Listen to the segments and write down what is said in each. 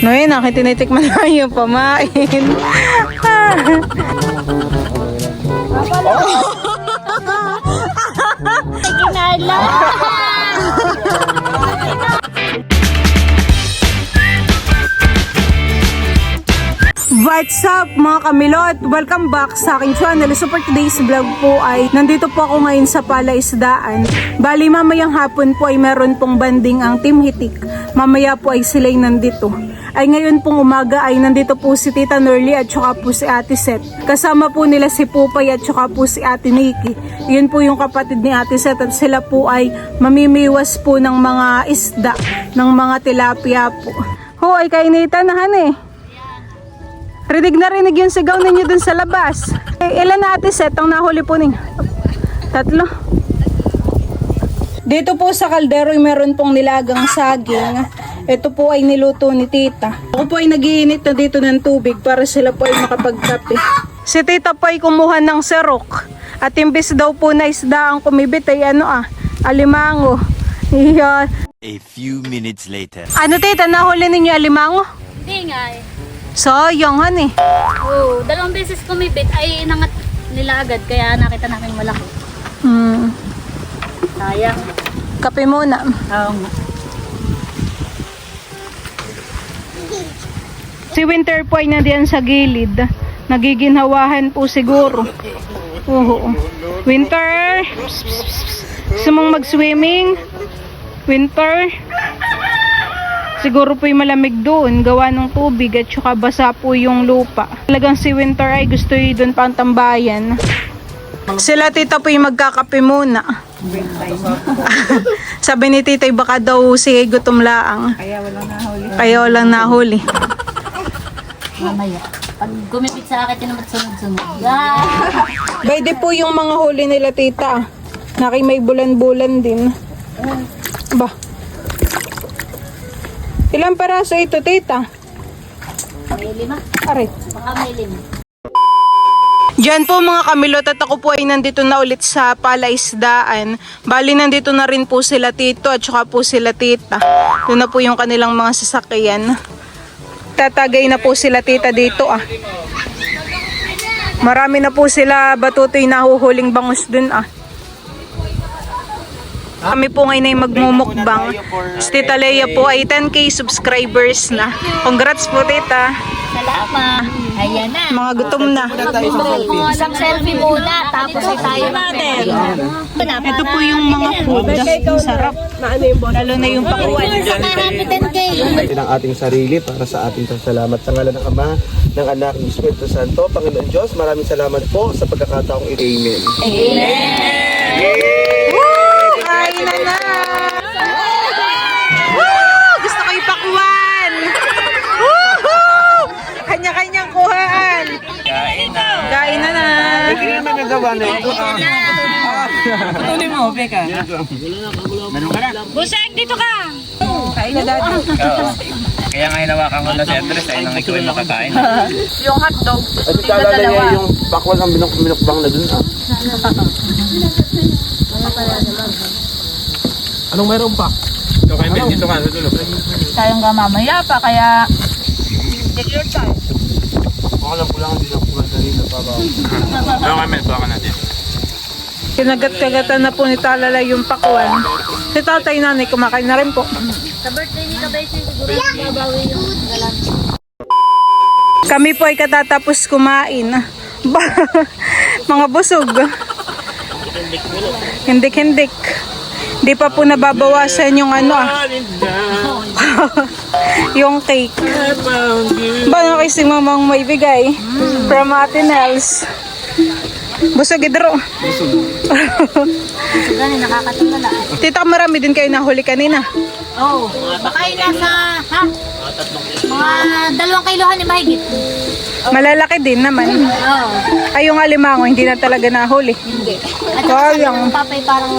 Noy, nakitinitikman na yung pamain. Ginala! What's up mga kamilot? Welcome back sa aking channel. So for today's vlog po ay nandito po ako ngayon sa Palaisdaan. Bali mamayang hapon po ay meron pong banding ang Team Hitik. Mamaya po ay sila'y nandito. Ay ngayon pong umaga ay nandito po si Tita Norly at saka po si Ate Seth. Kasama po nila si Pupay at saka po si Ate Nikki. Yun po yung kapatid ni Ate Seth at sila po ay mamimiwas po ng mga isda, ng mga tilapia po. Ho, ay kainitan na han eh. Rinig na rinig yung sigaw ninyo dun sa labas. Ilan na Ate Seth ang nahuli po ninyo? 3. Dito po sa kaldero ay meron pong nilagang saging. Ito po ay niluto ni Tita. Ako po ay nagiinit na dito ng tubig para sila po ay makapagkape. Si Tita po ay kumuha ng serok. At imbis daw po na isda ang kumibit ay alimango. Iyan. A few minutes later. Ano Tita, nahuli ninyo alimango? Hindi nga eh. Sayang han eh. Oo, 2 beses kumibit ay inangat nila agad kaya nakita namin malaki. Sayang. Kape muna. Oo nga. Si Winter po ay nandiyan sa gilid. Nagiginhawahan po siguro. Oo. Winter! Gusto mong mag-swimming? Winter? Siguro po yung malamig doon, gawa ng tubig at saka basa po yung lupa. Talagang si Winter ay gusto yung doon pang tambayan. Sila Tita po yung magkakape muna. Sabi ni Tita baka daw si gutom laang. Kaya walang nahuli. Mamaya. Pag gumipit sa akin, tinamat sunod-sunod. Pwede po yung mga huli nila Tita. Naki may bulan-bulan din. Ba? Ilang peraso ito Tita? May 5. Aray. Baka may 5. Diyan po mga kamilot at ako po ay nandito na ulit sa Palaisdaan. Bali nandito na rin po sila Tito at saka po sila Tita. Doon na po yung kanilang mga sasakyan. Tatagay na po sila Tita dito Marami na po sila batutoy nahuhuling bangus dun Kami po ngayon ay magmumukbang. Si Tita Leia po ay 10k subscribers na. Congrats po Tita. Salamat. Ayan na. Mga gutom na. Isang selfie muna, tapos ay tayo natin. Ito po yung mga food. Sarap. Lalo na yung pakuan. Happy 10K. Natin ang ating sarili para sa ating pasalamat sa ngalan ng Ama, ng Anak, ng Espiritu Santo. Panginoon Diyos, maraming salamat po sa pagkakataong ito. Amen. Woo! Kain na! Woo! Gusto ko yung pakuan! Woo! Kanya-kanyang kuhaan! Kain na! Kain na na! Hindi naman nagawa na ito. Patuloy mo, Beka. Busek, dito ka! Kain na dati. Kaya nga hinawakan ko na si Andres ay nang ikaw ay makakain. Yung hotdog. At ikala na niya yung pakwal ang binukbang na dun Anong mayroon pa? Ito kayo, Ben, dito ka sa tulog. Tayong mamaya pa, kaya... Alam ko lang, hindi lang kulang kanina pa ba? Ito kayo, Ben, baka natin. Kinagat-kagatan na po ni Talala yung pakuan. Si tatay nanay kumakain na rin po. Sa birthday ni Kabaysi, siguro mababawi yung galang. Kami po ay katatapos kumain. Mga busog. Hindik-hindik. Di pa po nababawasan yung yung cake. Ba kasi mamang may bigay from Ate Nels. Busog idro. Gani, nakakatulala. Tita, marami din kayo nahuli kanina. Oo. Baka yung nasa, mga 2 kilohan ni mahigit. Malalaki din naman. Oo. Ay, yung alimango, hindi na talaga nahuli. Hindi. At saka sabi ng papay parang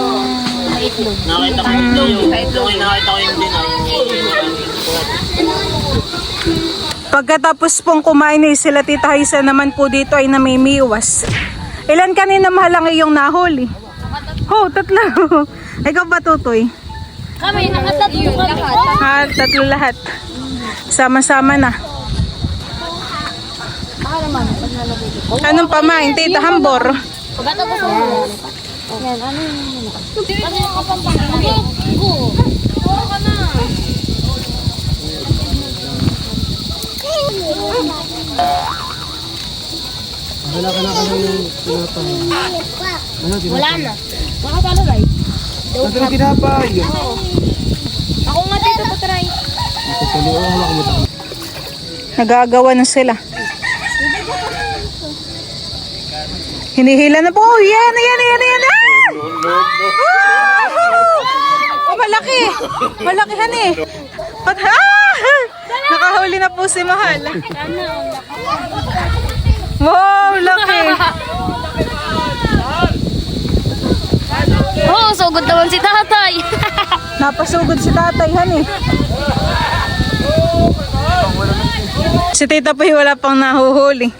may itlog. Nakita ko yung itlog. Nakita ko yung dinay. Pagkatapos pong kumain sila Tita Haisa naman po dito ay namimiwas. Ilan kanina mahalang iyong nahuli? 3. Ikaw ba Tutoy? Kami, nakatatlo kami. Ha, 3 lahat. Sama-sama na. Anong pamain, tita? Hambor. Pagkata ko sa yan, ano yun? Ano yung kapampang? Oo ka na. Wala ka na yung tinapay. Ano, tinapay? Wala na. Makapalo ba? Nasaan yung tinapay? Ako nga dito to try. Nagagawa na sila. Hinihila na po. Oh, yan. Ah! Oh, malaki. Malakihan eh. Nakahuli na po si Mahal. Wow, laki. Oo, sugod naman si tatay. Napasugod si tatay, han eh. Si tita po wala pang nahuhuli.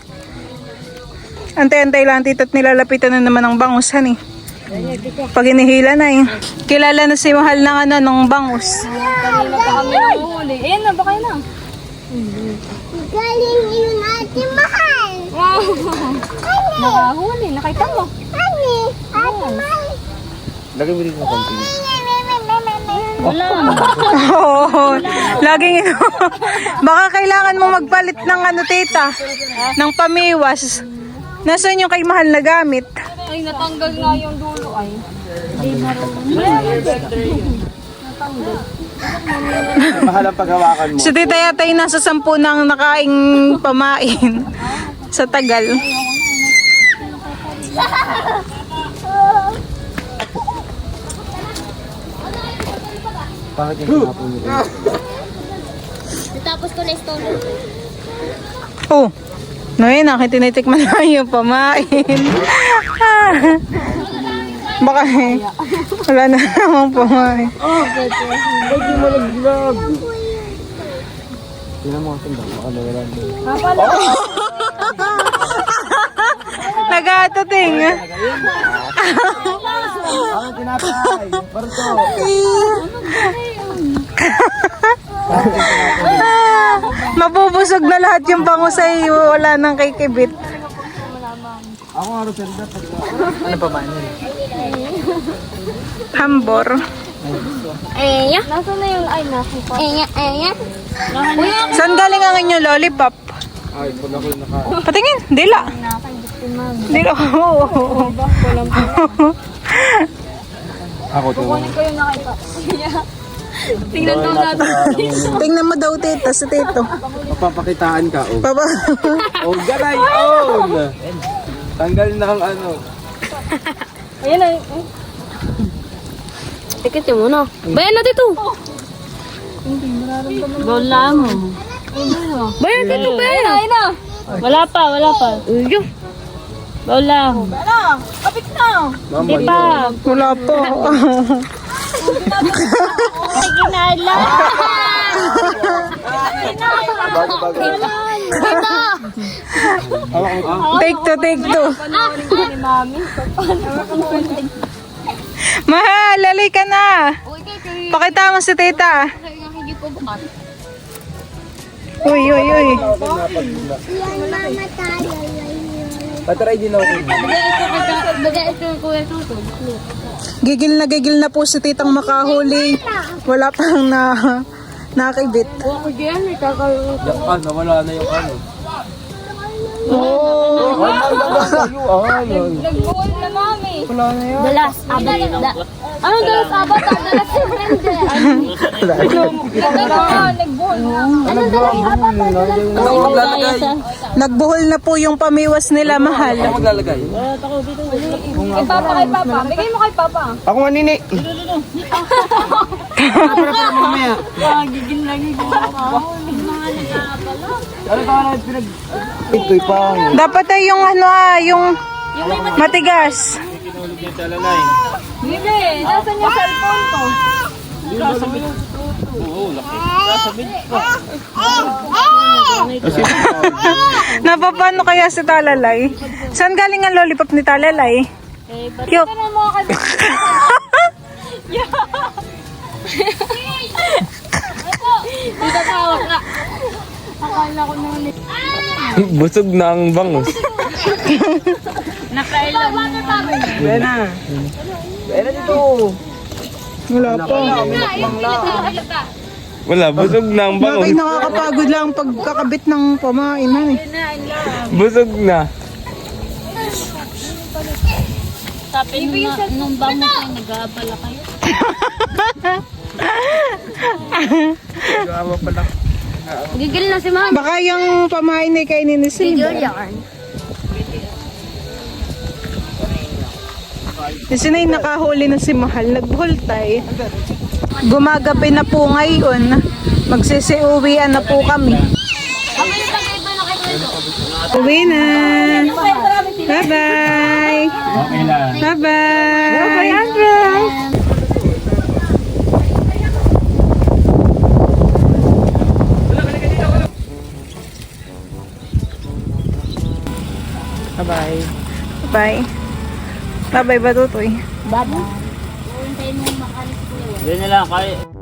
Antay-antay lang tita at nilalapitan na naman ang bangus, han eh. Pag inihila na eh. Kilala na si Mahal ng ano, ng bangus. Kanina pa kami nanguhuli. Ayan na, baka na. Galing yun natin mahal. Nakahuli, nakita mo. Ani, ate mahal. Lagay mo rin ng konti. Wala. Oo, laging ito. Baka kailangan mong magpalit ng ano tita, ng pamiwas. Nasaan yung kay Mahal na gamit? Ay, natanggal nga yung dulo ay. Mahal ang paghawakan mo. Si tita yata yung nasa 10 nang nakaing pamain sa tagal. Bakit yung tinapay mo rin? Tapos ko na stone. Oh, no yun, akin tinitikman na yung pamain. Baka eh, wala na namang pamain. Hindi mo nag-vlog. Tingnan mo kasi baka nawala mo. Nagatating. Ang tinapay. Parto. Mabubusog na lahat yung bangus ay wala nang kay Kibit. Ako nga rin dapat. Ano pa man yun? Hambor. Nasaan na yung ay nakita? Saan galing ang inyong lollipop? Ay, pag ako yung naka... Patingin, dila. Dila. Ako to. Ko yung nakita. Tingnan daw natin. Tingnan mo daw tita, si tito. Mapapakitaan ka. Oh, Papa. oh garay. Oh! Tanggalin na ang ano. Ayan na. Tikit mo na. Bayan na dito. Wala mo. Bayan dito, bayan. Ayun na. Wala pa. Uyo. Wala. Mama, Di pa. Wala po. Ginala. bago. Take two. Mahal, lalay ka na. Pakita mo si tita. Uy. Yan mama tayo. Patry din ako. Bagay ito yung kuya tuto. Gigil na po si titang makahuli. Wala pang nakibit. Ako diyan, may kakaroon. Ano, wala na yung ano. Oh. Nag-goal na mami. Wala na yun. Dalas, abat. Ano dalas, abat? Dalas yung friend eh. Nag-goal na. Ano dalas, abat? Ako maglalagay. Nagbuhol na po yung pamiwas nila, Mahal. Ako maglalagay. Kay Papa, kay Papa. Bigay mo kay Papa. Ako nga nini. Gigil na gigil. Ano ka na pinag... Ito'y pa. Dapat ay yung yung matigas. Bibi, nasan yung cellphone ko? Napapano kaya si Talalay? Saan galing ang lollipop ni Talalay? Cute. Ano mo kay Papa? Itatawag na. Akala ko naman eh. Busog na ang bangus. Nakailan mo. Wala pa. Wala, busog na ang bangus. Bakit nakakapagod lang pagkakabit ng pamain na eh. Busog na. Sabi nung bango kayo, nag-aabala kayo. Gigil na si mama. Baka yung pamain ay kainin ni Silvia. Kasi na yung nakahuli na si Mahal, nagbuhultay. Gumagabi na po ngayon. Magsisiuwian na po kami. Uwi na. Bye-bye. Okay na. Bye-bye. Bye-bye, Andres. Bye-bye. Bye. Bye-bye ba, Tutoy? Bago? Hintayin mo makalis ko yun. Yan na lang, kaya.